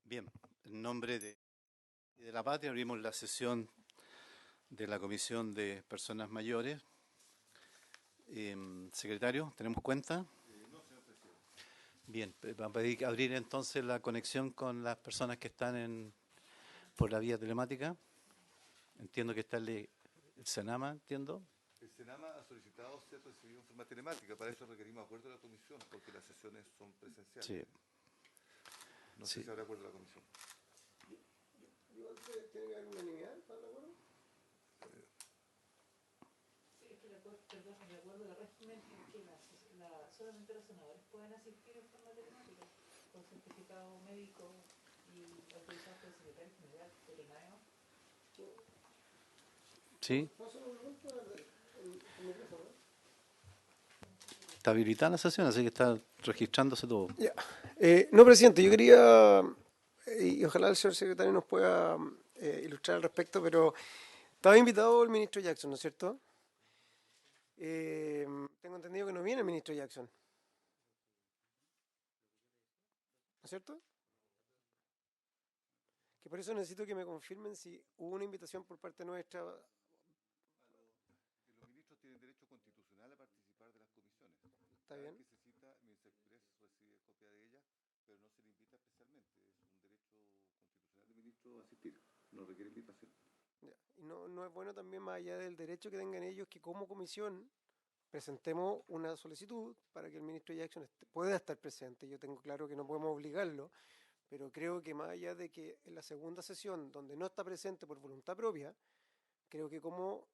Bien, en nombre de la Patria abrimos la sesión de la Comisión de Personas Mayores. Secretario, ¿tenemos cuenta? Bien, vamos a abrir entonces la conexión con las personas que están por la vía telemática. Entiendo que está el Senama, entiendo. El Senama ha solicitado ser recibido en forma telemática, para eso requerimos acuerdo de la comisión, porque las sesiones son presenciales. Sí. No sé si habrá acuerdo de la comisión. Igual tiene que haber unanimidad, ¿están de acuerdo? Sí, es que de acuerdo al régimen es que solamente los senadores pueden asistir en forma telemática con certificado médico y autorizado por el secretario general, pero nada más. Sí. Paso un momento el micrófono. Está habilitada la sesión, así que está registrándose todo. Ya. No, presidente, yo quería, y ojalá el señor secretario nos pueda ilustrar al respecto, pero estaba invitado el ministro Jackson, ¿no es cierto? Tengo entendido que no viene el ministro Jackson, ¿no es cierto? Que por eso necesito que me confirmen si hubo una invitación por parte nuestra. Los ministros tienen derecho constitucional a participar de las comisiones. ¿Está bien? Que se cita, Ministro Express recibe copia de ella, pero no se le invita especialmente. Es un derecho constitucional del ministro asistir. No requiere invitación. Ya. Y no es bueno también, más allá del derecho que tengan ellos, que como comisión presentemos una solicitud para que el ministro Jackson pueda estar presente. Yo tengo claro que no podemos obligarlo, pero creo que más allá de que en la segunda sesión, donde no está presente por voluntad propia, creo que como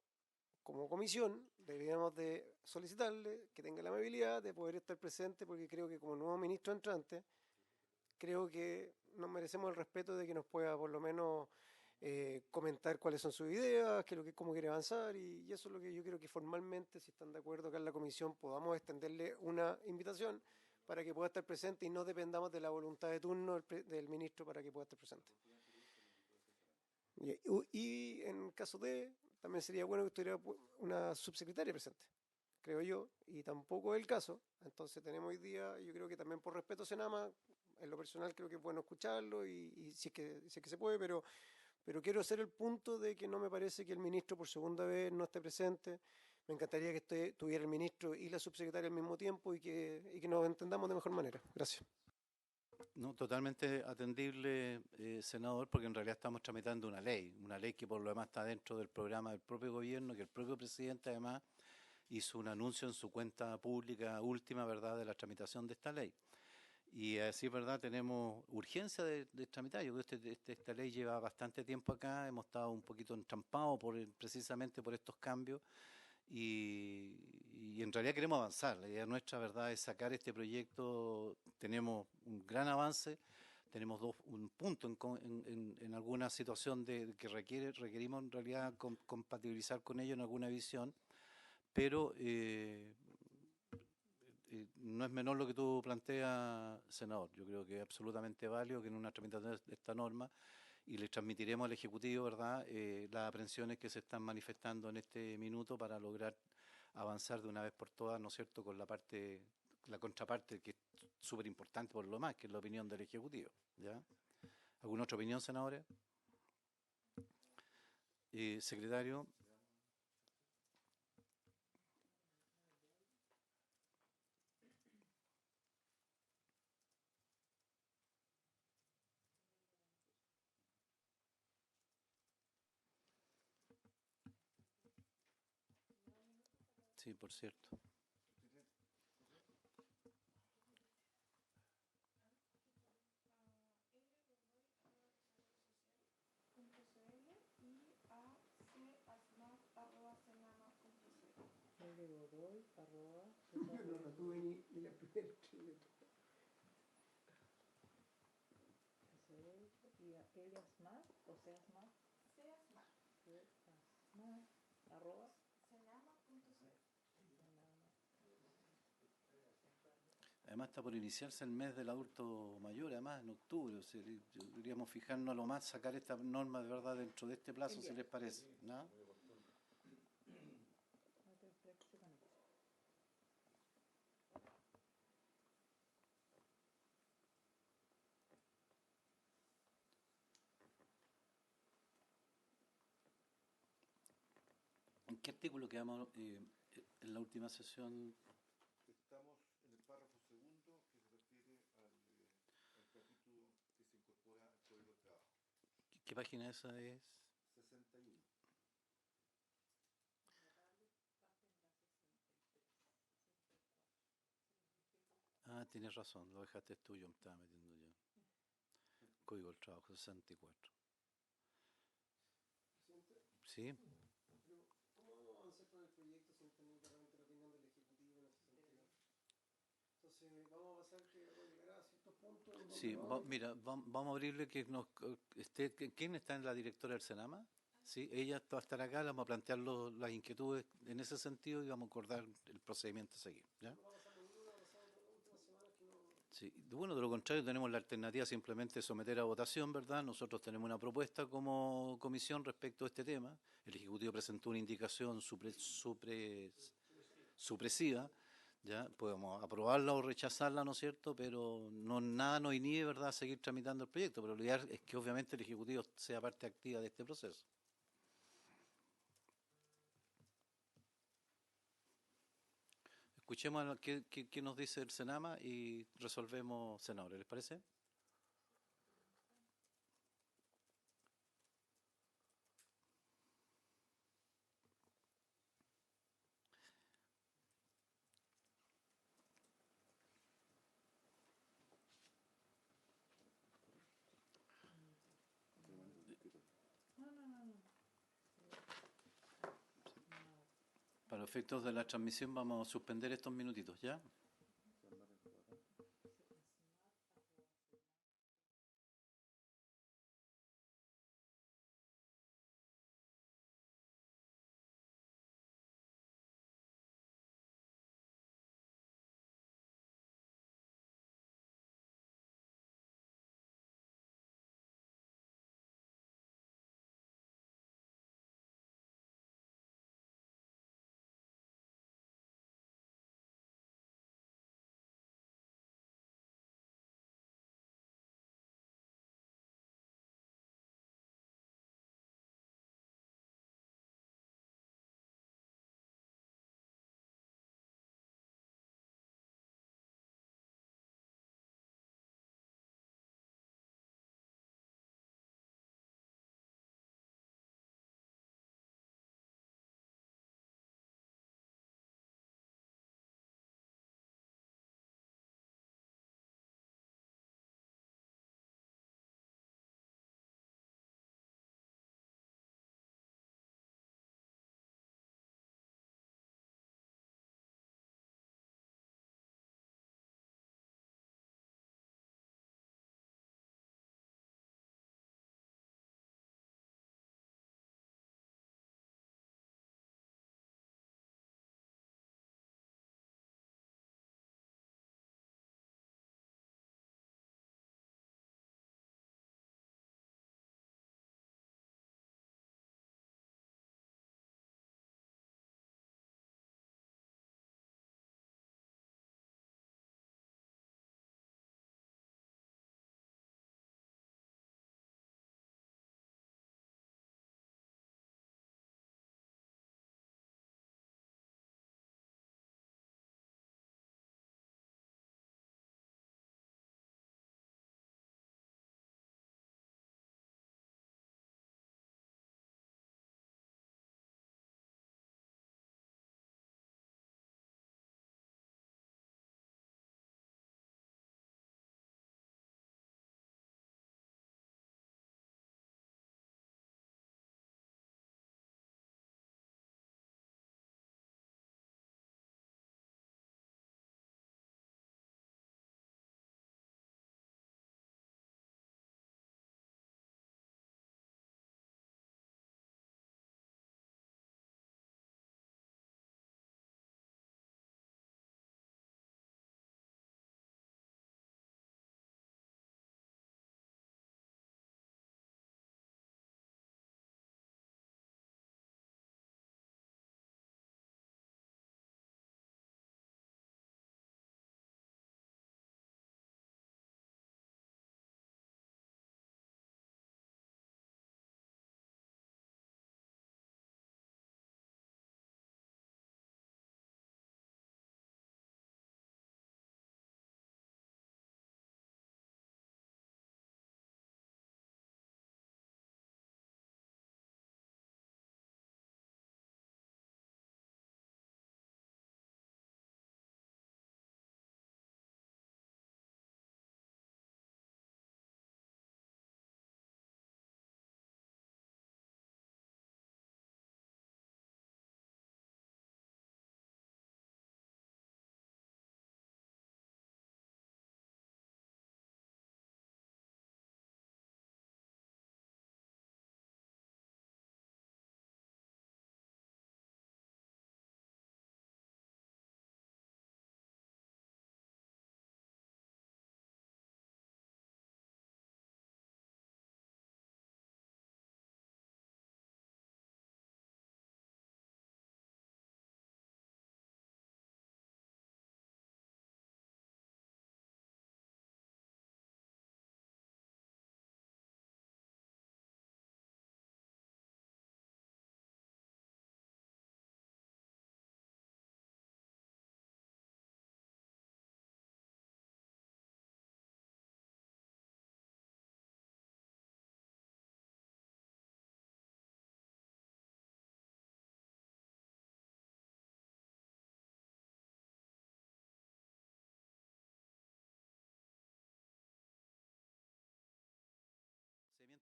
comisión deberíamos de solicitarle que tenga la amabilidad de poder estar presente, porque creo que como nuevo ministro entrante, creo que nos merecemos el respeto de que nos pueda por lo menos comentar cuáles son sus ideas, cómo quiere avanzar, y eso es lo que yo creo que formalmente, si están de acuerdo acá en la comisión, podamos extenderle una invitación para que pueda estar presente y no dependamos de la voluntad de turno del ministro para que pueda estar presente. Y en caso de, también sería bueno que estuviera una subsecretaria presente, creo yo, y tampoco es el caso. Entonces tenemos hoy día, yo creo que también por respeto a Senama, en lo personal creo que es bueno escucharlo y si es que se puede, pero quiero hacer el punto de que no me parece que el ministro por segunda vez no esté presente. Me encantaría que estuviera el ministro y la subsecretaria al mismo tiempo y que nos entendamos de mejor manera. Gracias. No, totalmente atendible, senador, porque en realidad estamos tramitando una ley que por lo demás está dentro del programa del propio gobierno, que el propio presidente además hizo un anuncio en su cuenta pública última, ¿verdad?, de la tramitación de esta ley. Y así, ¿verdad?, tenemos urgencia de tramitar. Yo creo que esta ley lleva bastante tiempo acá, hemos estado un poquito entrampados precisamente por estos cambios y en realidad queremos avanzar. La idea nuestra, ¿verdad?, es sacar este proyecto. Tenemos un gran avance, tenemos un punto en alguna situación que requerimos en realidad compatibilizar con ello en alguna visión, pero no es menor lo que tú planteas, senador. Yo creo que es absolutamente válido que en una tramitación de esta norma, y le transmitiremos al Ejecutivo, ¿verdad?, las aprensiones que se están manifestando en este minuto para lograr avanzar de una vez por todas, ¿no es cierto?, con la contraparte, que es súper importante por lo más, que es la opinión del Ejecutivo. ¿Ya? ¿Alguna otra opinión, senadores? Secretario. Sí, por cierto. Yo no tuve ni la primera letra. Y Eliasmar, o Seasmar, arroba Además está por iniciarse el mes del adulto mayor, además en octubre. O sea, deberíamos fijarnos a lo más, sacar esta norma de verdad dentro de este plazo, si les parece. ¿No? qué artículo quedamos en la última sesión? Estamos en el párrafo segundo que se refiere al capítulo que se incorpora al Código de Trabajo. ¿Qué página esa es? 61. Ah, tienes razón, lo dejaste tuyo, me estaba metiendo yo. Código del Trabajo 64. Presidente, ¿Sí? pero ¿cómo vamos a avanzar con el proyecto sin tener claramente la opinión del Ejecutivo en ese sentido? Entonces, vamos a pasar que vamos a llegar a ciertos puntos en donde Sí, mira, vamos a abrirle que nos esté. ¿Quién está en la directora del Senama? Sí, ella va a estar acá, le vamos a plantear las inquietudes en ese sentido y vamos a acordar el procedimiento a seguir. ¿Ya? no va a pasar lo mismo que ha pasado en las últimas semanas que no... Sí, bueno, de lo contrario tenemos la alternativa simplemente de someter a votación, ¿verdad? Nosotros tenemos una propuesta como comisión respecto a este tema. El Ejecutivo presentó una indicación supresiva, ya podemos aprobarla o rechazarla, ¿no es cierto? Pero no nada nos inhibe, ¿verdad?, a seguir tramitando el proyecto, pero lo ideal es que obviamente el Ejecutivo sea parte activa de este proceso. Escuchemos qué nos dice el Senama y resolvemos, senadores, ¿les parece? Para efectos de la transmisión vamos a suspender estos minutitos, ¿ya?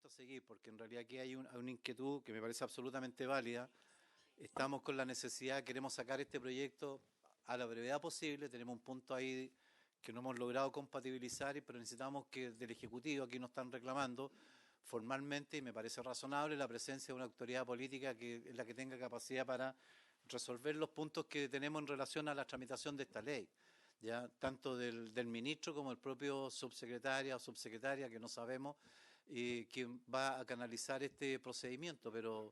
a seguir, porque en realidad aquí hay una inquietud que me parece absolutamente válida. Estamos con la necesidad, queremos sacar este proyecto a la brevedad posible, tenemos un punto ahí que no hemos logrado compatibilizar, pero necesitamos que del Ejecutivo, aquí nos están reclamando formalmente, y me parece razonable, la presencia de una autoridad política que es la que tenga capacidad para resolver los puntos que tenemos en relación a la tramitación de esta ley, ya tanto del ministro como el propio subsecretaria o subsecretaria, que no sabemos quién va a canalizar este procedimiento, pero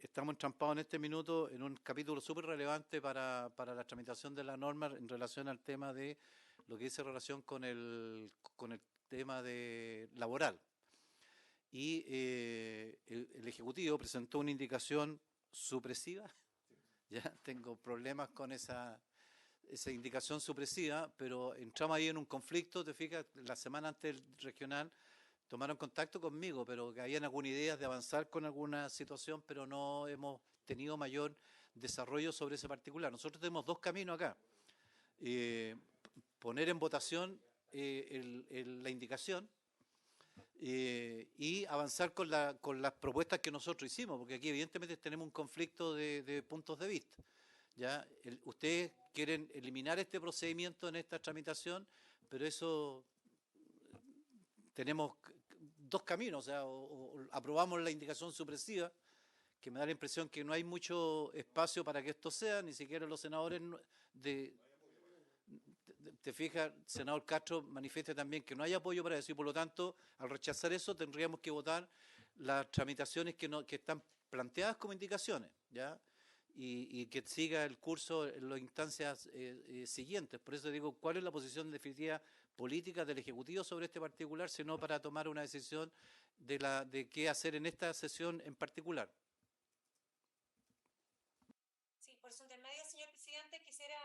estamos entrampados en este minuto en un capítulo súper relevante para la tramitación de la norma en relación al tema de lo que dice relación con el tema de laboral. Y el Ejecutivo presentó una indicación supresiva. Ya tengo problemas con esa indicación supresiva, pero entramos ahí en un conflicto. Te fijas, la semana antes del regional tomaron contacto conmigo, pero que habían algunas ideas de avanzar con alguna situación, pero no hemos tenido mayor desarrollo sobre ese particular. Nosotros tenemos dos caminos acá. Poner en votación la indicación y avanzar con las propuestas que nosotros hicimos, porque aquí evidentemente tenemos un conflicto de puntos de vista. ¿Ya? Ustedes quieren eliminar este procedimiento en esta tramitación, pero eso tenemos dos caminos, o sea, o aprobamos la indicación supresiva, que me da la impresión que no hay mucho espacio para que esto sea, ni siquiera los senadores te fijas, el senador Castro manifiesta también que no hay apoyo para eso, y por lo tanto, al rechazar eso, tendríamos que votar las tramitaciones que están planteadas como indicaciones, ¿ya? Y que siga el curso en las instancias siguientes. Por eso digo, ¿cuál es la posición definitiva política del Ejecutivo sobre este particular, sino para tomar una decisión de qué hacer en esta sesión en particular? Sí, por su intermedio, señor presidente, quisiera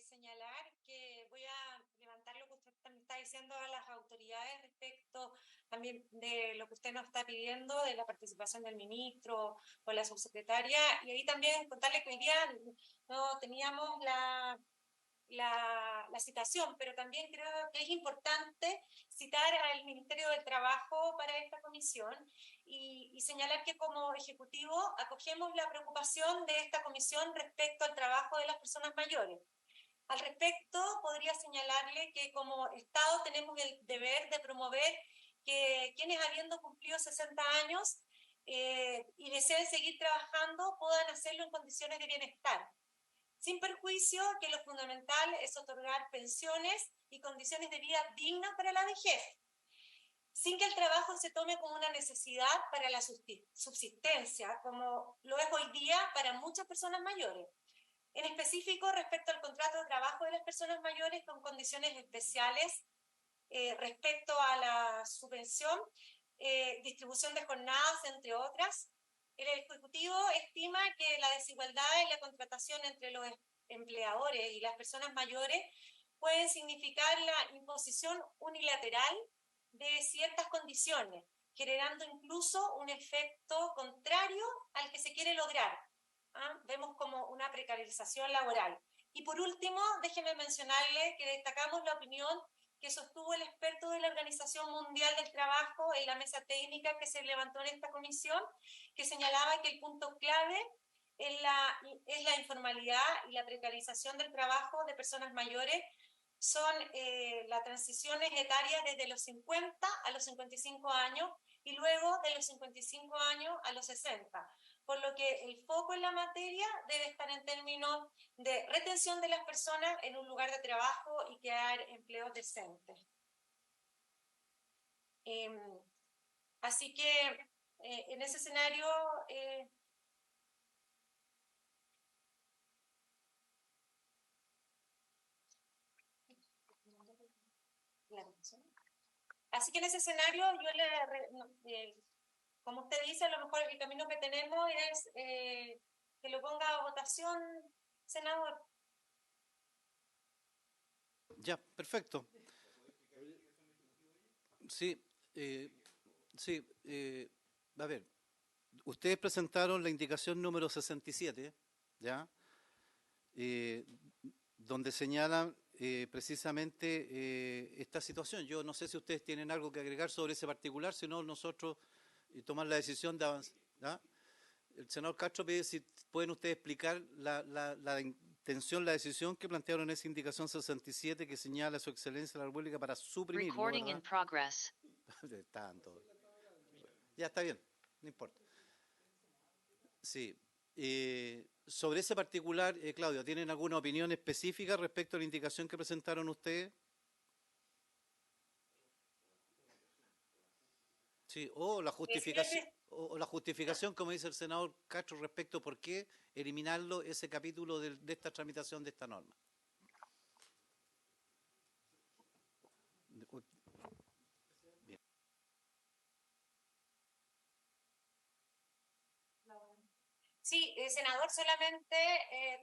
señalar que voy a levantar lo que usted también está diciendo a las autoridades respecto también de lo que usted nos está pidiendo, de la participación del ministro o la subsecretaria, y ahí también contarle que hoy día no teníamos la citación, pero también creo que es importante citar al Ministerio del Trabajo para esta comisión y señalar que como Ejecutivo acogemos la preocupación de esta comisión respecto al trabajo de las personas mayores. Al respecto, podría señalarle que como Estado tenemos el deber de promover que quienes habiendo cumplido 60 años y deseen seguir trabajando puedan hacerlo en condiciones de bienestar, sin perjuicio que lo fundamental es otorgar pensiones y condiciones de vida dignas para la vejez, sin que el trabajo se tome como una necesidad para la subsistencia, como lo es hoy día para muchas personas mayores. En específico, respecto al contrato de trabajo de las personas mayores con condiciones especiales respecto a la subvención, distribución de jornadas, entre otras, el Ejecutivo estima que la desigualdad en la contratación entre los empleadores y las personas mayores pueden significar la imposición unilateral de ciertas condiciones, generando incluso un efecto contrario al que se quiere lograr. Vemos como una precarización laboral. Y por último, déjeme mencionarle que destacamos la opinión que sostuvo el experto de la Organización Mundial del Trabajo en la mesa técnica que se levantó en esta comisión, que señalaba que el punto clave es la informalidad y la precarización del trabajo de personas mayores son las transiciones etarias desde los 50 a los 55 años y luego de los 55 años a los 60, por lo que el foco en la materia debe estar en términos de retención de las personas en un lugar de trabajo y crear empleos decentes. Así que en ese escenario como usted dice, a lo mejor el camino que tenemos es que lo ponga a votación, senador. Ya, perfecto. Sí, sí. A ver, ustedes presentaron la indicación número 67, ¿ya? Donde señalan precisamente esta situación. Yo no sé si ustedes tienen algo que agregar sobre ese particular, si no nosotros tomar la decisión de avanzar. ¿Ah? El senador Castro pide si pueden ustedes explicar la intención, la decisión que plantearon en esa indicación 67 que señala Su Excelencia la República para suprimirlo. Recording in progress. Tanto. Ya está bien, no importa. Sí. Sobre ese particular, Claudio, ¿tienen alguna opinión específica respecto a la indicación que presentaron ustedes? Sí, o la justificación, como dice el senador Castro, respecto a por qué eliminarlo ese capítulo de esta tramitación de esta norma. Bien. Sí, senador, solamente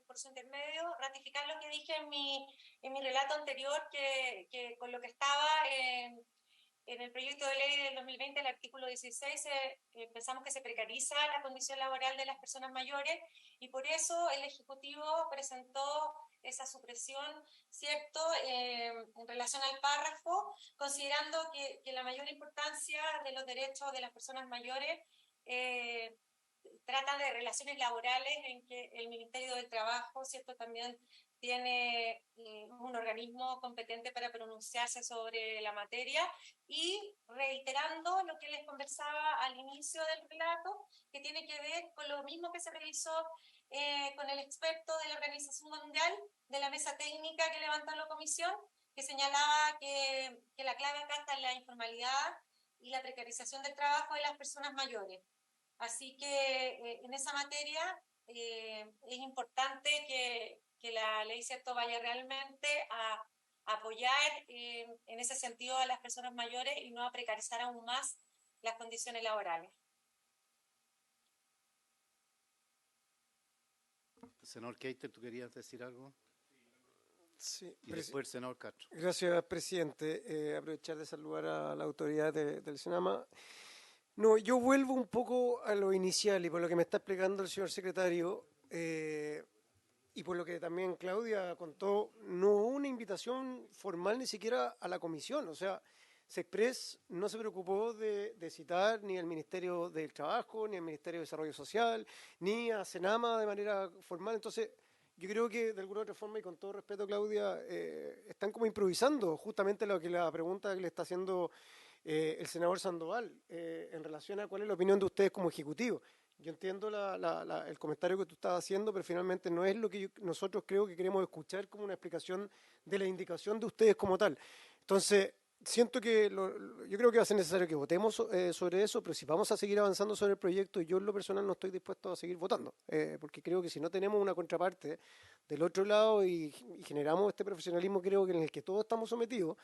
por su intermedio ratificar lo que dije en mi relato anterior, que con lo que estaba en el proyecto de ley del 2020, el artículo 16, pensamos que se precariza la condición laboral de las personas mayores y por eso el Ejecutivo presentó esa supresión, ¿cierto?, en relación al párrafo, considerando que la mayor importancia de los derechos de las personas mayores trata de relaciones laborales en que el Ministerio del Trabajo, ¿cierto?, también tiene un organismo competente para pronunciarse sobre la materia y reiterando lo que les conversaba al inicio del relato, que tiene que ver con lo mismo que se realizó con el experto de la Organización Mundial, de la mesa técnica que levantó la comisión, que señalaba que la clave acá está en la informalidad y la precarización del trabajo de las personas mayores. Así que en esa materia es importante que la ley, ¿cierto?, vaya realmente a apoyar en ese sentido a las personas mayores y no a precarizar aún más las condiciones laborales. Senador Keiter, ¿tú querías decir algo? Sí, y después el senador Castro. Gracias, presidente. Aprovechar de saludar a la autoridad del Senama. No, yo vuelvo un poco a lo inicial y por lo que me está explicando el señor secretario y por lo que también Claudia contó, no hubo una invitación formal ni siquiera a la comisión. O sea, Sexpress no se preocupó de citar ni al Ministerio del Trabajo, ni al Ministerio de Desarrollo Social, ni a Senama de manera formal. Entonces, yo creo que de alguna u otra forma, y con todo respeto, Claudia, están como improvisando justamente lo que la pregunta que le está haciendo el senador Sandoval en relación a cuál es la opinión de ustedes como ejecutivo. Yo entiendo el comentario que tú estás haciendo, pero finalmente no es lo que nosotros creo que queremos escuchar como una explicación de la indicación de ustedes como tal. Entonces, siento que yo creo que va a ser necesario que votemos sobre eso, pero si vamos a seguir avanzando sobre el proyecto, yo en lo personal no estoy dispuesto a seguir votando, porque creo que si no tenemos una contraparte del otro lado y generamos este profesionalismo, creo que en el que todos estamos sometidos,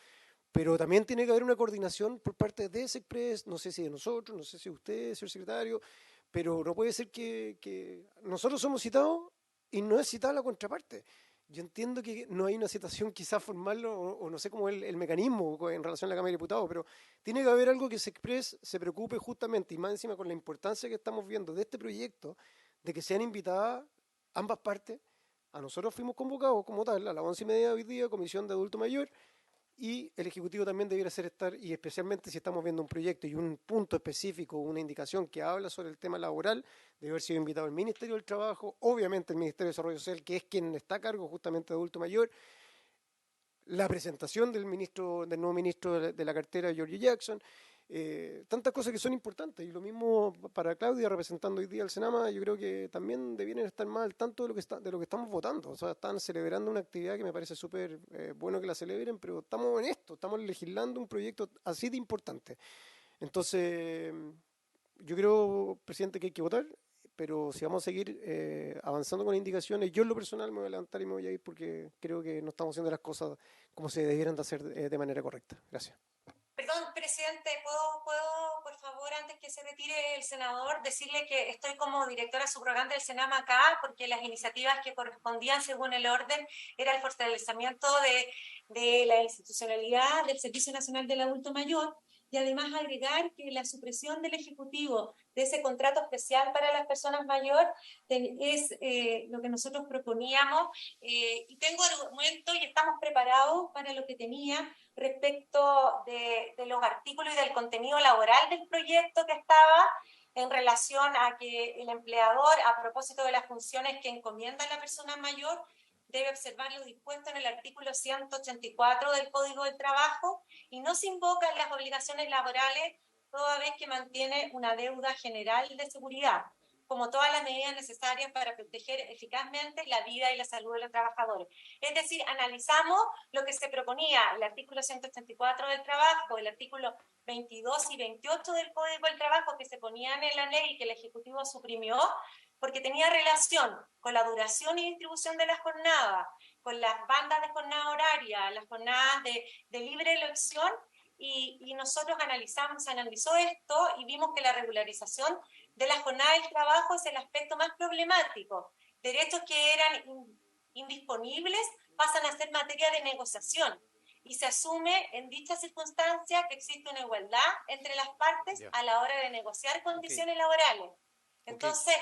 pero también tiene que haber una coordinación por parte de Sexpress, no sé si de nosotros, no sé si de usted, señor secretario, pero no puede ser que nosotros somos citados y no es citada la contraparte. Yo entiendo que no hay una citación quizás formal o no sé cómo es el mecanismo en relación a la Cámara de Diputados, pero tiene que haber algo que Sexpress se preocupe justamente y más encima con la importancia que estamos viendo de este proyecto, de que sean invitadas ambas partes. A nosotros fuimos convocados como tal a las 11:30 de hoy día, Comisión de Adulto Mayor, y el Ejecutivo también debiera estar, y especialmente si estamos viendo un proyecto y un punto específico, una indicación que habla sobre el tema laboral, debe haber sido invitado el Ministerio del Trabajo, obviamente el Ministerio de Desarrollo Social, que es quien está a cargo justamente de Adulto Mayor, la presentación del nuevo ministro de la cartera, Giorgio Jackson, tantas cosas que son importantes, y lo mismo para Claudia representando hoy día al Senama. Yo creo que también debieran estar más al tanto de lo que estamos votando. O sea, están celebrando una actividad que me parece súper bueno que la celebren, pero estamos en esto, estamos legislando un proyecto así de importante. Entonces, yo creo, presidente, que hay que votar, pero si vamos a seguir avanzando con las indicaciones, yo en lo personal me voy a levantar y me voy a ir porque creo que no estamos haciendo las cosas como se debieran de hacer de manera correcta. Gracias. Perdón, presidente, ¿puedo, por favor, antes que se retire el senador, decirle que estoy como directora subrogante del Senama acá, porque las iniciativas que correspondían según el orden era el fortalecimiento de la institucionalidad del Servicio Nacional del Adulto Mayor, y además agregar que la supresión del Ejecutivo de ese contrato especial para las personas mayores es lo que nosotros proponíamos, y tengo argumentos y estamos preparados para lo que tenía respecto de los artículos y del contenido laboral del proyecto que estaba en relación a que el empleador, a propósito de las funciones que encomienda a la persona mayor, debe observar lo dispuesto en el artículo 184 del Código del Trabajo y no se invocan las obligaciones laborales toda vez que mantiene una deuda general de seguridad, como todas las medidas necesarias para proteger eficazmente la vida y la salud de los trabajadores. Es decir, analizamos lo que se proponía el artículo 184 del Trabajo, el artículo 22 y 28 del Código del Trabajo que se ponían en la ley y que el Ejecutivo suprimió, porque tenía relación con la duración y distribución de las jornadas, con las bandas de jornada horaria, las jornadas de libre elección, y nosotros analizó esto y vimos que la regularización de la jornada del trabajo es el aspecto más problemático. Derechos que eran indisponibles pasan a ser materia de negociación y se asume en dicha circunstancia que existe una igualdad entre las partes a la hora de negociar condiciones laborales. Entonces,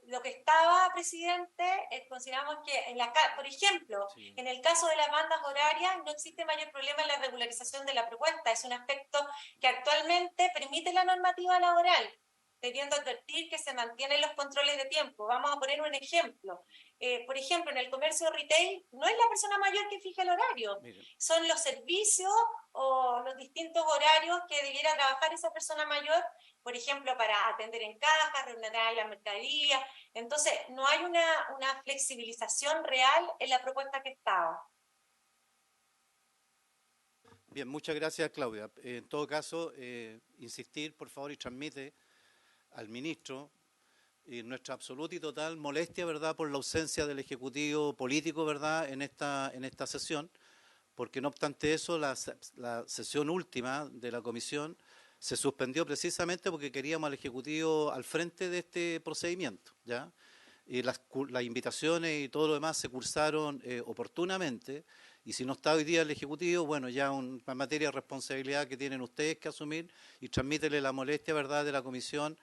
lo que estaba, presidente, consideramos que, por ejemplo, en el caso de las bandas horarias no existe mayor problema en la regularización de la propuesta. Es un aspecto que actualmente permite la normativa laboral, debiendo advertir que se mantienen los controles de tiempo. Vamos a poner un ejemplo. Por ejemplo, en el comercio retail no es la persona mayor que fija el horario, son los servicios o los distintos horarios que debiera trabajar esa persona mayor, por ejemplo, para atender en caja, reordenar la mercadería. Entonces, no hay una flexibilización real en la propuesta que estaba. Bien, muchas gracias, Claudia. En todo caso, insistir, por favor, y transmite al ministro nuestra absoluta y total molestia, ¿verdad?, por la ausencia del Ejecutivo político, ¿verdad?, en esta sesión, porque no obstante eso, la sesión última de la comisión se suspendió precisamente porque queríamos al Ejecutivo al frente de este procedimiento, ¿ya? Y las invitaciones y todo lo demás se cursaron oportunamente, y si no está hoy día el Ejecutivo, bueno, ya una materia de responsabilidad que tienen ustedes que asumir, y transmítele la molestia, ¿verdad?, de la comisión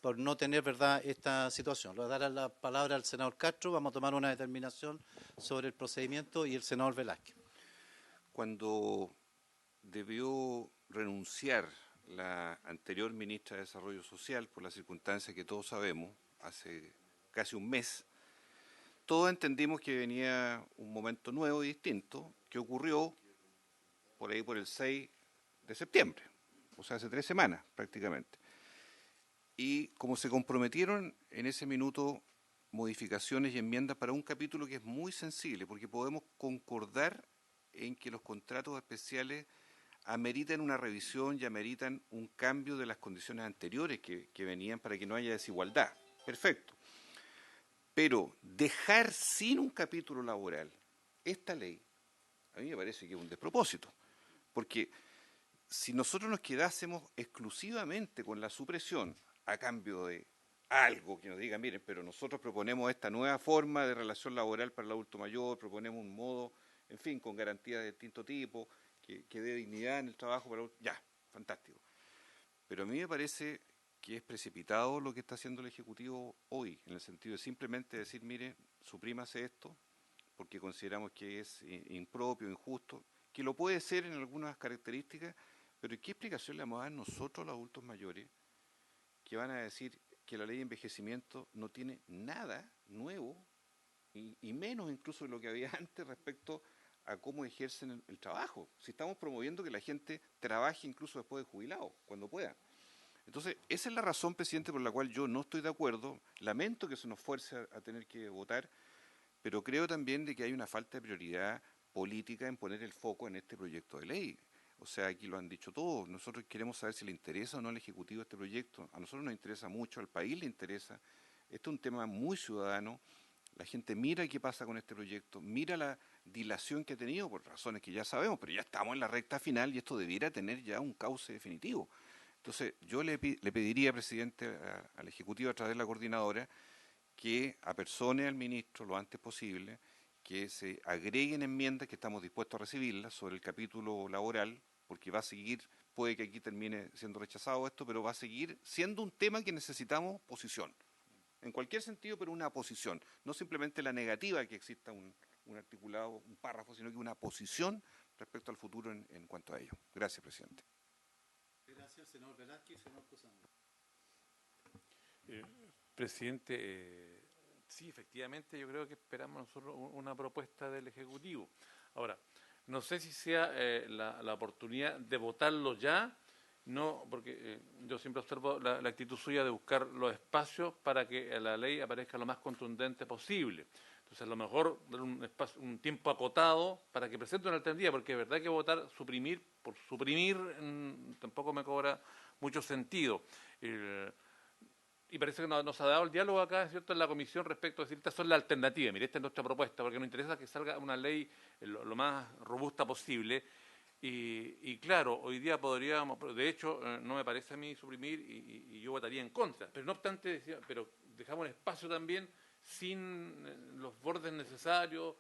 por no tener, ¿verdad?, esta situación. Le voy a dar la palabra al senador Castro, vamos a tomar una determinación sobre el procedimiento, y el senador Velázquez. Cuando debió renunciar la anterior ministra de Desarrollo Social por la circunstancia que todos sabemos, hace casi un mes, todos entendimos que venía un momento nuevo y distinto que ocurrió por ahí por el 6 de septiembre, o sea, hace 3 semanas prácticamente. Y como se comprometieron en ese minuto modificaciones y enmiendas para un capítulo que es muy sensible, porque podemos concordar en que los contratos especiales ameritan una revisión y ameritan un cambio de las condiciones anteriores que venían para que no haya desigualdad. Perfecto. Pero dejar sin un capítulo laboral esta ley, a mí me parece que es un despropósito, porque si nosotros nos quedásemos exclusivamente con la supresión a cambio de algo que nos diga, miren, pero nosotros proponemos esta nueva forma de relación laboral para el adulto mayor, proponemos un modo, en fin, con garantías de distinto tipo, que dé dignidad en el trabajo para ya, fantástico. Pero a mí me parece que es precipitado lo que está haciendo el Ejecutivo hoy, en el sentido de simplemente decir, mire, suprímase esto, porque consideramos que es impropio, injusto, que lo puede ser en algunas características, pero ¿qué explicación le vamos a dar nosotros a los adultos mayores que van a decir que la ley de envejecimiento no tiene nada nuevo y menos incluso de lo que había antes respecto a cómo ejercen el trabajo? Si estamos promoviendo que la gente trabaje incluso después de jubilado, cuando pueda. Entonces, esa es la razón, presidente, por la cual yo no estoy de acuerdo. Lamento que se nos fuerce a tener que votar, pero creo también de que hay una falta de prioridad política en poner el foco en este proyecto de ley. O sea, aquí lo han dicho todos. Nosotros queremos saber si le interesa o no al Ejecutivo este proyecto. A nosotros nos interesa mucho, al país le interesa. Este es un tema muy ciudadano. La gente mira qué pasa con este proyecto, mira la dilación que ha tenido por razones que ya sabemos, pero ya estamos en la recta final y esto debiera tener ya un cauce definitivo. Entonces, yo le pediría, presidente, al Ejecutivo a través de la coordinadora que apersone al ministro lo antes posible, que se agreguen enmiendas que estamos dispuestos a recibirlas sobre el capítulo laboral, porque va a seguir, puede que aquí termine siendo rechazado esto, pero va a seguir siendo un tema que necesitamos posición. En cualquier sentido, pero una posición. No simplemente la negativa de que exista un articulado, un párrafo, sino que una posición respecto al futuro en cuanto a ello. Gracias, presidente. Gracias, senador Velázquez, senador Cusano. Presidente, sí, efectivamente, yo creo que esperamos nosotros una propuesta del Ejecutivo. Ahora, no sé si sea la oportunidad de votarlo ya, no, porque yo siempre observo la actitud suya de buscar los espacios para que la ley aparezca lo más contundente posible. Entonces, a lo mejor dar un tiempo acotado para que presente una alternativa, porque es verdad que votar, suprimir, por suprimir, tampoco me cobra mucho sentido. Y parece que nos ha dado el diálogo acá, ¿cierto?, en la comisión respecto a decir, estas son las alternativas, mire, esta es nuestra propuesta, porque nos interesa que salga una ley lo más robusta posible. Y claro, hoy día podríamos, de hecho, no me parece a mí suprimir y yo votaría en contra, pero no obstante, decía, pero dejamos un espacio también sin los bordes necesarios,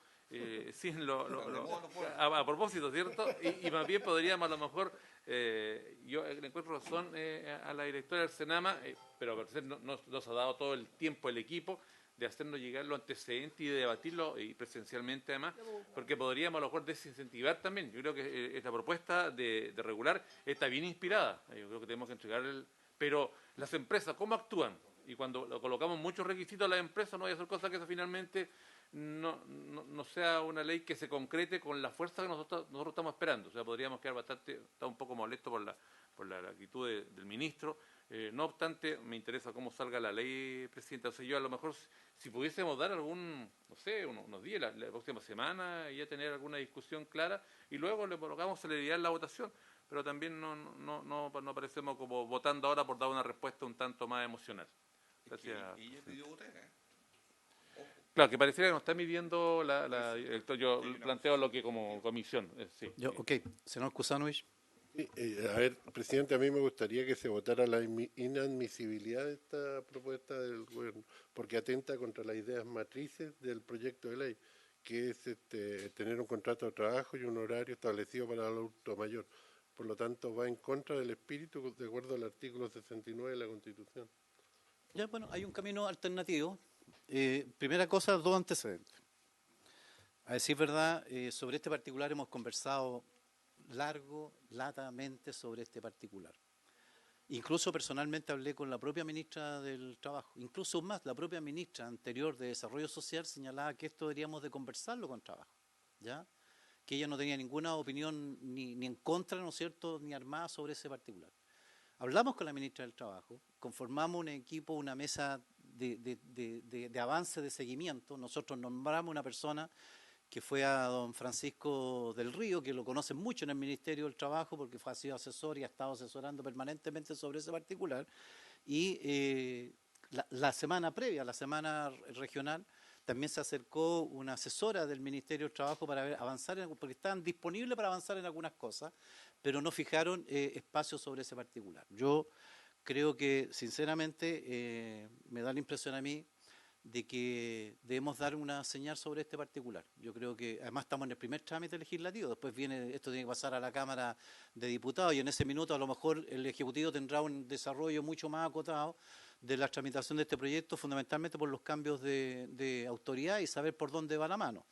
sin a propósito, ¿cierto? Y más bien podríamos a lo mejor, yo le encuentro razón a la directora del Senama, pero a parecer nos ha dado todo el tiempo el equipo de hacernos llegar los antecedentes y de debatirlo y presencialmente además, porque podríamos a lo mejor desincentivar también. Yo creo que esta propuesta de regular está bien inspirada, yo creo que tenemos que entregar pero las empresas, ¿cómo actúan? Y cuando lo colocamos muchos requisitos a las empresas, no voy a hacer cosas que eso finalmente no sea una ley que se concrete con la fuerza que nosotros estamos esperando. O sea, podríamos quedar está un poco molesto por la actitud del ministro. No obstante, me interesa cómo salga la ley, presidenta. O sea, yo a lo mejor, si pudiésemos dar no sé, unos días, la próxima semana, y ya tener alguna discusión clara, y luego le colocamos celeridad en la votación, pero también no parecemos como votando ahora por dar una respuesta un tanto más emocional. Gracias. Y ella pidió votar, Claro, que pareciera que nos está midiendo yo planteo lo que como comisión. Sí. Ok, senador Kusanovich. Sí, a ver, presidente, a mí me gustaría que se votara la inadmisibilidad de esta propuesta del gobierno, porque atenta contra las ideas matrices del proyecto de ley, que es tener un contrato de trabajo y un horario establecido para el adulto mayor. Por lo tanto, va en contra del espíritu de acuerdo al artículo 69 de la Constitución. Ya, bueno, hay un camino alternativo. Primera cosa, dos antecedentes. A decir verdad, sobre este particular hemos conversado latamente sobre este particular. Incluso personalmente hablé con la propia ministra del Trabajo. Incluso más, la propia ministra anterior de Desarrollo Social señalaba que esto deberíamos de conversarlo con Trabajo, ¿ya? Que ella no tenía ninguna opinión ni en contra, ¿no es cierto?, ni armada sobre ese particular. Hablamos con la ministra del Trabajo, conformamos un equipo, una mesa de avance, de seguimiento. Nosotros nombramos una persona que fue a don Francisco del Río, que lo conocen mucho en el Ministerio del Trabajo porque ha sido asesor y ha estado asesorando permanentemente sobre ese particular. Y la semana previa, la semana regional, también se acercó una asesora del Ministerio del Trabajo para avanzar, porque estaban disponibles para avanzar en algunas cosas, pero no fijaron espacios sobre ese particular. Yo creo que, sinceramente, me da la impresión a mí de que debemos dar una señal sobre este particular. Yo creo que, además, estamos en el primer trámite legislativo, después esto tiene que pasar a la Cámara de Diputados, y en ese minuto a lo mejor el Ejecutivo tendrá un desarrollo mucho más acotado de la tramitación de este proyecto, fundamentalmente por los cambios de autoridad y saber por dónde va la mano.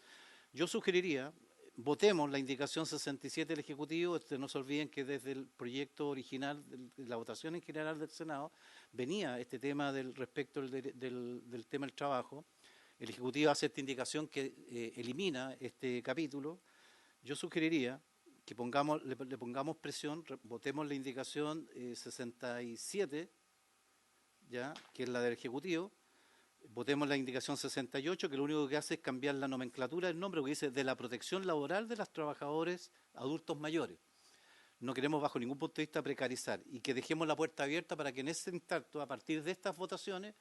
Yo sugeriría, votemos la indicación 67 del Ejecutivo. No se olviden que desde el proyecto original, de la votación en general del Senado, venía este tema respecto del tema del trabajo. El Ejecutivo hace esta indicación que elimina este capítulo. Yo sugeriría que le pongamos presión, votemos la indicación 67, ¿ya?, que es la del Ejecutivo. Votemos la indicación 68, que lo único que hace es cambiar la nomenclatura del nombre, porque dice de la protección laboral de los trabajadores adultos mayores. No queremos bajo ningún punto de vista precarizar, y que dejemos la puerta abierta para que en ese instante, a partir de estas votaciones,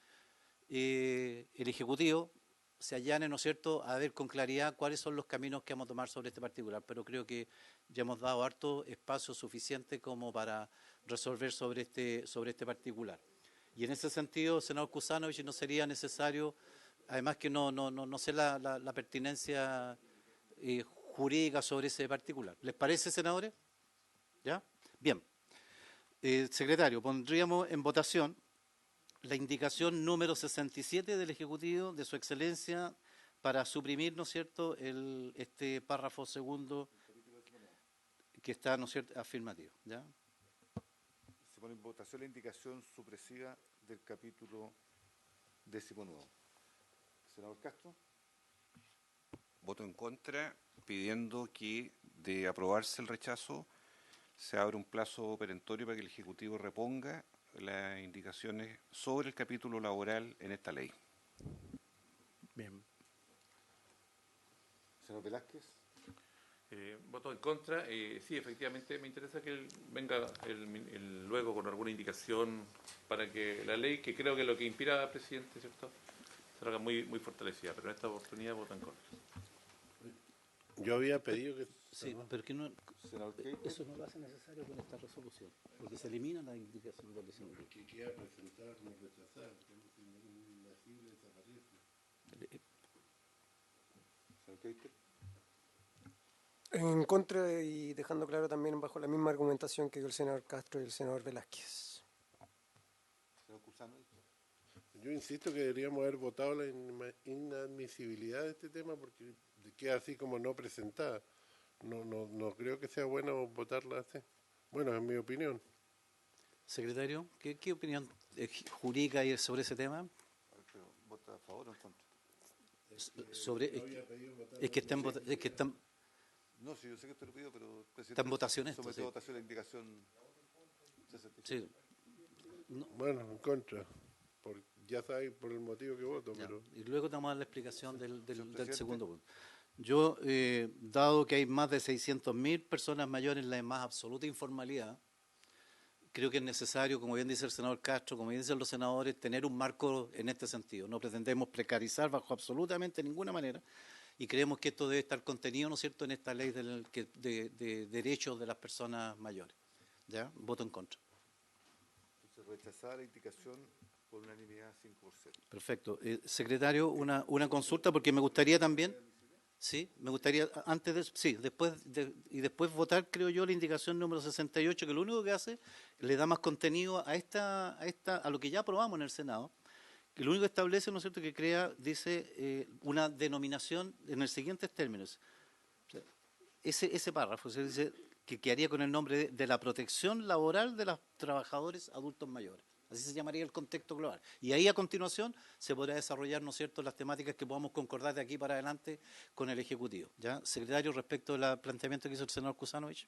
el Ejecutivo se allane, ¿no es cierto?, a ver con claridad cuáles son los caminos que vamos a tomar sobre este particular. Pero creo que ya hemos dado harto espacio suficiente como para resolver sobre este particular. Y en ese sentido, senador Kusanovich, no sería necesario, además que no sé la pertinencia jurídica sobre ese particular. ¿Les parece, senadores? ¿Ya? Bien. Secretario, pondríamos en votación la indicación número 67 del Ejecutivo de Su Excelencia para suprimir, ¿no es cierto?, este párrafo segundo que está, ¿no es cierto?, afirmativo. ¿Ya? Se pone en votación la indicación supresiva del capítulo 19. Senador Castro. Voto en contra, pidiendo que, de aprobarse el rechazo, se abra un plazo perentorio para que el Ejecutivo reponga las indicaciones sobre el capítulo laboral en esta ley. Bien. Senador Velázquez. Voto en contra. Sí, efectivamente, me interesa que venga luego con alguna indicación para que la ley, que creo que es lo que inspira al presidente, ¿cierto?, salga muy, muy fortalecida, pero en esta oportunidad voto en contra. Yo había pedido que... Sí, pero que no, Senador Keiko. eso no lo hace necesario con esta resolución, porque se elimina la indicación del Ejecutivo. Que quiera presentar, no rechazar, que inadmisible desaparece. Senador Keiko. En contra y dejando claro también bajo la misma argumentación que dio el senador Castro y el senador Velázquez. Senador Cusano. Yo insisto que deberíamos haber votado la inadmisibilidad de este tema porque queda así como no presentada. No creo que sea bueno votarla así. Bueno, es mi opinión. Secretario, ¿qué opinión jurídica hay sobre ese tema? ¿Vota a favor o en contra? Es que están No, sí, yo sé que usted lo pidió, pero el presidente está en votación esto. sometió Sí. a votación la indicación 67. Sí. No, Bueno, en contra. Ya sabéis por el motivo que voto, ya. pero... Y luego tomamos la explicación del presidente. segundo punto. Yo, dado que hay más de 600.000 personas mayores en la más absoluta informalidad, creo que es necesario, como bien dice el senador Castro, como bien dicen los senadores, tener un marco en este sentido. No pretendemos precarizar bajo absolutamente ninguna manera y creemos que esto debe estar contenido, ¿no es cierto?, en esta ley de derechos de las personas mayores. ¿Ya? Voto en contra. Entonces, rechazada la indicación por unanimidad 5%. Perfecto. Secretario, una consulta, porque me gustaría también, sí, me gustaría, antes de, sí, después votar, creo yo, la indicación número 68, que lo único que hace, le da más contenido a lo que ya aprobamos en el Senado, que lo único que establece, ¿no es cierto?, que crea, dice, una denominación en los siguientes términos. O sea, ese párrafo, se dice que quedaría con el nombre de la protección laboral de los trabajadores adultos mayores. Así se llamaría el contexto global. Y ahí a continuación se podrá desarrollar, ¿no es cierto?, las temáticas que podamos concordar de aquí para adelante con el Ejecutivo. ¿Ya? Secretario, respecto al planteamiento que hizo el senador Kusanovich.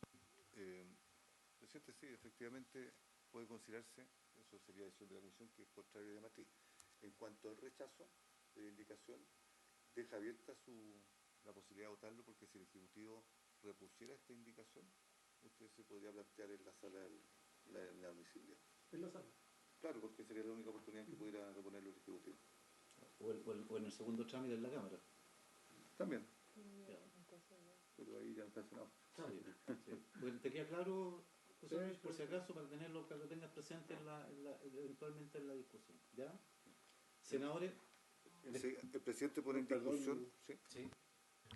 Presidente, sí, efectivamente puede considerarse, eso sería decisión de la Comisión, que es contrario de matriz. En cuanto al rechazo de la indicación, deja abierta la posibilidad de votarlo, porque si el Ejecutivo repusiera esta indicación, usted se podría plantear en la sala la admisibilidad. ¿En la sala? Claro, porque sería la única oportunidad en que pudiera reponerlo el Ejecutivo. O en el segundo trámite en la Cámara. También. Pero ahí ya no está el Senado. Está bien. Sí. Pues, ¿te queda claro, José, por si acaso, para tenerlo, que lo tengas presente eventualmente en la discusión? ¿Ya? Senadores. El presidente pone en discusión. Sí. Sí.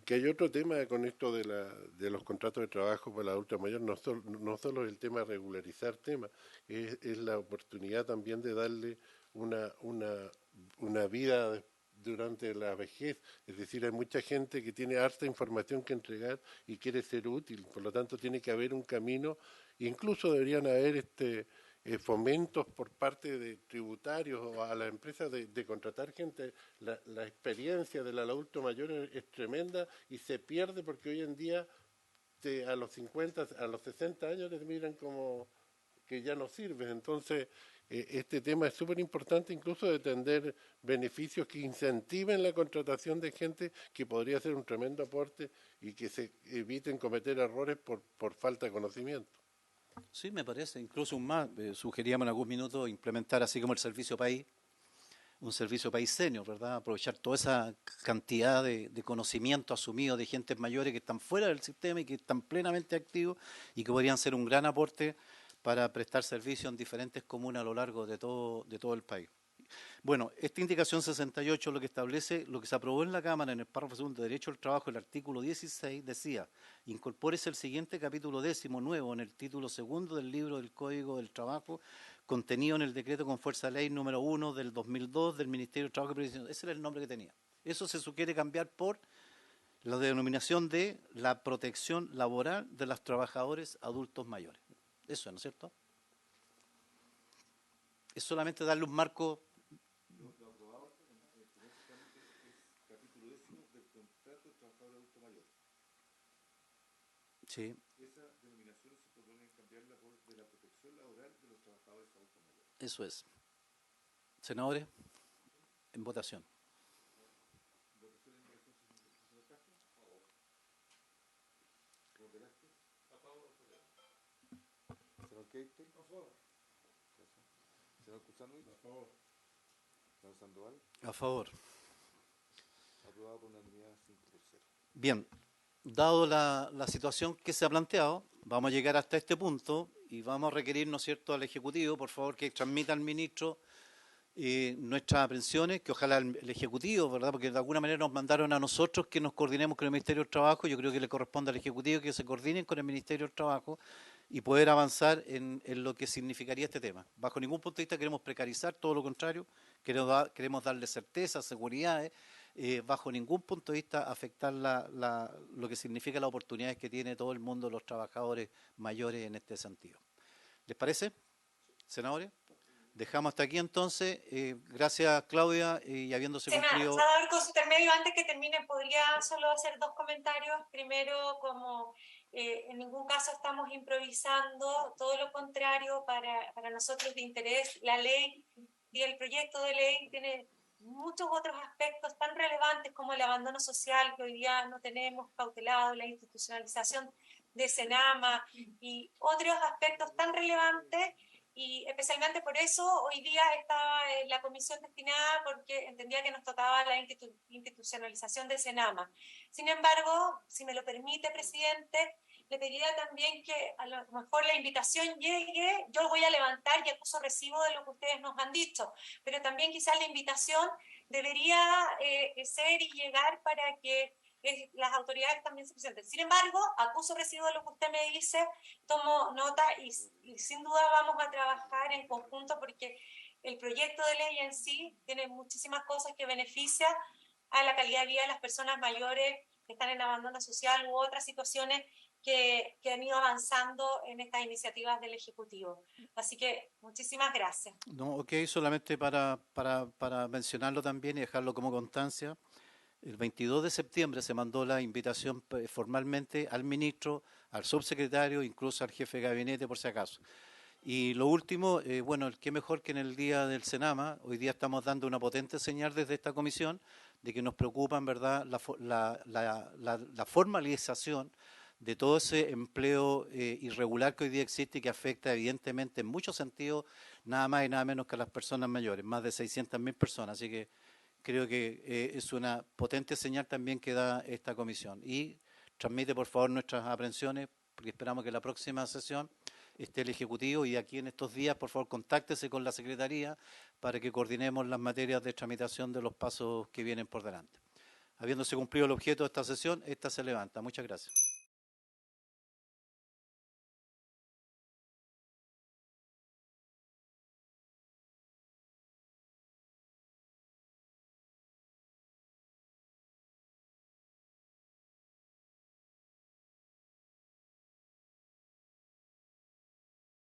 Que hay otro tema con esto de los contratos de trabajo para la adulta mayor, no solo el tema de regularizar temas, es la oportunidad también de darle una vida durante la vejez. Es decir, hay mucha gente que tiene harta información que entregar y quiere ser útil, por lo tanto tiene que haber un camino, incluso deberían haber fomentos por parte de tributarios o a las empresas de contratar gente. La experiencia del adulto mayor es tremenda y se pierde porque hoy en día a los 50, a los 60 años les miran como que ya no sirve. Entonces, este tema es súper importante, incluso de tender beneficios que incentiven la contratación de gente que podría ser un tremendo aporte y que se eviten cometer errores por falta de conocimiento. Sí, me parece. Incluso un más, sugeríamos en algún minuto implementar así como el servicio país, un servicio país senior, ¿verdad? Aprovechar toda esa cantidad de conocimiento asumido de gentes mayores que están fuera del sistema y que están plenamente activos y que podrían ser un gran aporte para prestar servicio en diferentes comunas a lo largo de todo el país. Bueno, esta indicación 68 lo que establece, lo que se aprobó en la Cámara en el párrafo segundo de Derecho al Trabajo, el artículo 16, decía, incorpórese el siguiente capítulo 10º nuevo en el título segundo del libro del Código del Trabajo, contenido en el decreto con fuerza de ley número 1 del 2002 del Ministerio del Trabajo y Previsión. Ese era el nombre que tenía. Eso se sugiere cambiar por la denominación de la protección laboral de los trabajadores adultos mayores. Eso, ¿no es cierto? Es solamente darle un marco. Lo aprobado en este trámite es capítulo 10 del contrato de trabajador adulto mayor. Sí. Esa denominación se propone cambiarla por de la protección laboral de los trabajadores adultos mayores. Eso es. Senadores, en votación. ¿Votación en indicación 68? A favor. ¿Señor Velázquez? A favor. ¿Señor Keite? A favor. Señor Cusanui. A favor. Señor Sandoval. A favor. Aprobado por unanimidad 5-0. Bien, dado la situación que se ha planteado, vamos a llegar hasta este punto y vamos a requerir, ¿no es cierto?, al Ejecutivo, por favor, que transmita al ministro nuestras aprehensiones, que ojalá el Ejecutivo, ¿verdad?, porque de alguna manera nos mandaron a nosotros que nos coordinemos con el Ministerio del Trabajo. Yo creo que le corresponde al Ejecutivo que se coordinen con el Ministerio del Trabajo y poder avanzar en lo que significaría este tema. Bajo ningún punto de vista queremos precarizar, todo lo contrario, queremos darle certeza, seguridad, bajo ningún punto de vista afectar lo que significa las oportunidades que tiene todo el mundo, los trabajadores mayores en este sentido. ¿Les parece, senadores? Dejamos hasta aquí entonces. Gracias, Claudia, y habiéndose cumplido... Senador, con su intermedio, antes que termine, podría solo hacer dos comentarios. Primero, como en ningún caso estamos improvisando, todo lo contrario, para nosotros de interés, la ley y el proyecto de ley tiene muchos otros aspectos tan relevantes como el abandono social que hoy día no tenemos cautelado, la institucionalización de Senama y otros aspectos tan relevantes. Y especialmente por eso hoy día estaba en la comisión destinada, porque entendía que nos tocaba la institucionalización de Senama. Sin embargo, si me lo permite, presidente, le pediría también que a lo mejor la invitación llegue, yo lo voy a levantar y acuso recibo de lo que ustedes nos han dicho, pero también quizás la invitación debería ser y llegar para que las autoridades también se presenten. Sin embargo, acuso recibo de lo que usted me dice, tomo nota y sin duda vamos a trabajar en conjunto, porque el proyecto de ley en sí tiene muchísimas cosas que benefician a la calidad de vida de las personas mayores que están en abandono social u otras situaciones que han ido avanzando en estas iniciativas del Ejecutivo. Así que muchísimas gracias. No, ok, solamente para mencionarlo también y dejarlo como constancia. El 22 de septiembre se mandó la invitación formalmente al ministro, al subsecretario, incluso al jefe de gabinete, por si acaso. Y lo último, bueno, qué mejor que en el día del Senama. Hoy día estamos dando una potente señal desde esta comisión de que nos preocupa, en verdad, la formalización de todo ese empleo irregular que hoy día existe y que afecta evidentemente en muchos sentidos nada más y nada menos que a las personas mayores, más de 600.000 personas. Así que creo que es una potente señal también que da esta comisión. Y transmite, por favor, nuestras aprehensiones, porque esperamos que la próxima sesión esté el Ejecutivo, y aquí en estos días, por favor, contáctese con la Secretaría para que coordinemos las materias de tramitación de los pasos que vienen por delante. Habiéndose cumplido el objeto de esta sesión, esta se levanta. Muchas gracias.